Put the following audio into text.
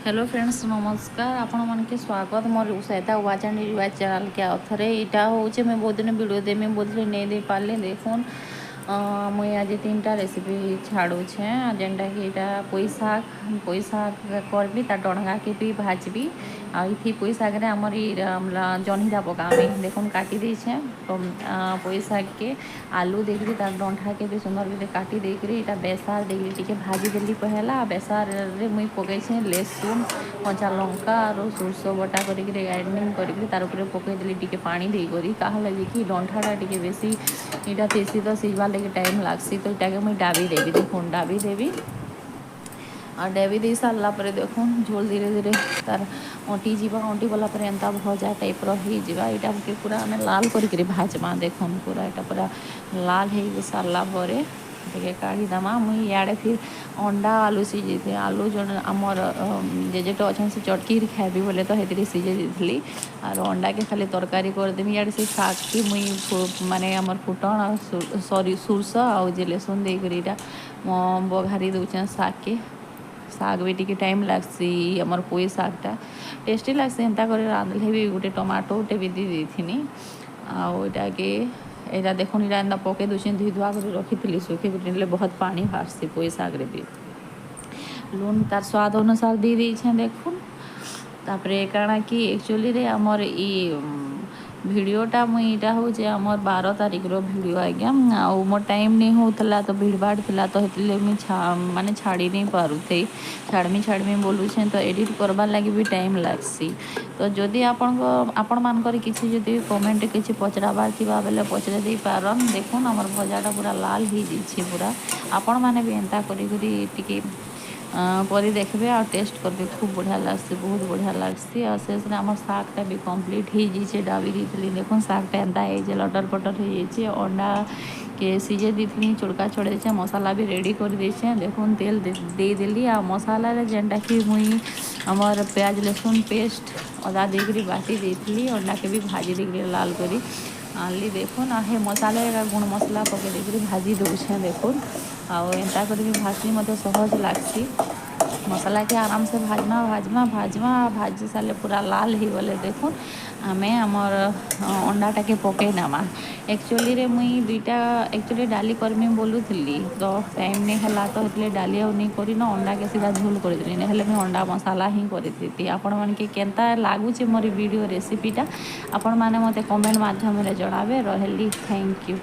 Hello friends नमस्कार आपण मन के स्वागत मोर सहित वाच एंड रिवाज चैनल के अथरे यहाँ हूँ मैं बहुत दिन वीडियो देमी बोलते नहीं दे पारे देखुन मुई आज 3टा रेसिपी छाड़ूछे जेनटा कि पुई शाग करबी ता डणगा के भी भाजबी आई पुई शाग आमर जह्नीटा पकामी देखुन काटी देछे तो पुई शाग के आलू देकरी तार डंठा के भी सुंदर भी काटी देकरी इटा बेसार देकरी टिके भाजी देली पहला बेसार रे मुई पकईछे लेसुन कच्चा लंका और सोरष बटा करी ग्राइंडिंग करी तार उपरे पकईदेली टिके पानी देकरी काहले कि डंठाटा टिके बेसी इटा बेसी तो सिझवार लगे टाइम लागसी तो इटा के मुई डाबी देवी देखुन डाबी देवी और डेबी दे सारा पर देखुन झोल धीरे धीरे तार अंटी जावा अंटी गला पर एंता भजा टाइप रहीजा यहाँ के पूरा आम लाल करी भाजमा देखुन पूरा यहाँ पूरा लाल हो सारा पर टे काढ़ीदमा मुई इे फिर अंडा आलू सीझे थे आलू जो आमर जेजेट अच्छा से चटकी खाबी बोले तो ये सीझे दी और अंडा के खाली तरकारी करदेमी इे से शाग की मुई माने आमर फुटण सॉरी सोरष आउ जे लेसुन देकर बघारी दौचे शाग के शाग भी टी टाइम लागसी आमर पुई शागटा टेस्टी लागसी एंता कर रांधले भी गोटे टमाटो गोटे भी दी थी आटा के यहाँ देखुन यहाँ एंता पके दूसरी धुई धुआ कर रखी सुखी गुटे बहुत पानी बाहरसी पुई शाग भी लुण तार स्वाद अनुसार दी देछे देखुन तापरे काଣା कि एक्चुअली रे आमर भिडियोटा मुईटा हूँ आमर 12 तारिख रो भिडियो आज्ञा आउ मोर टाइम नहीं होता तो भीड़ भाड़ थिला तो माने छाड़ी नहीं पारू थे छाड़मी बोलूछे तो एडिट करबार लगी भी टाइम लागसी तो जदि आपण मानकर किसी जदि कमेंट किसी पचराबार थिबा बेले पचरे दे पारन देखुन आमर भजाटा पूरा लाल हो जाइए पूरा आपण माने भी एंता करी टिके करी देखबे और टेस्ट करबे खूब बढ़िया लगसी बहुत बढ़िया लगसी और शेष आम शागटा भी कम्प्लीट हो जाइए डाबी दी देखुन शागटा एंता है लटर पटर हो जाइए अंडा के सीझे दी चुड़का छोड़ देछे मसाला भी रेडी कर देछे देखुन तेल दे देली आ मसाला जेनटा कि मुई आमर प्याज लहसुन पेस्ट अदा देकरी बाटी देती अंडा के भी भाजी देकरी लाल करी आनली देखुन हे मसाले गुण मसला पके देकरी भाजी दौछे देखुन आउ एंता करी भाजनी मत सहज लागसी मसाला के आराम से भाजी सारे पूरा लाल हो गले देखुन आमे आमर अंडाटा के पकई नामा एक्चुअली रे मुई दुईटा एक्चुअली डाली करमी बोलूली तो टाइम नहीं है तो ये डाली नहीं करी न अंडा के सीधा झोल कर देली ना मुझे अंडा मसाला ही करी आपण मानके केनता लागुचे मोर वीडियो रेसिपीटा आपण माने मते कमेंट माध्यम रे जणाबे रहली थैंक यू।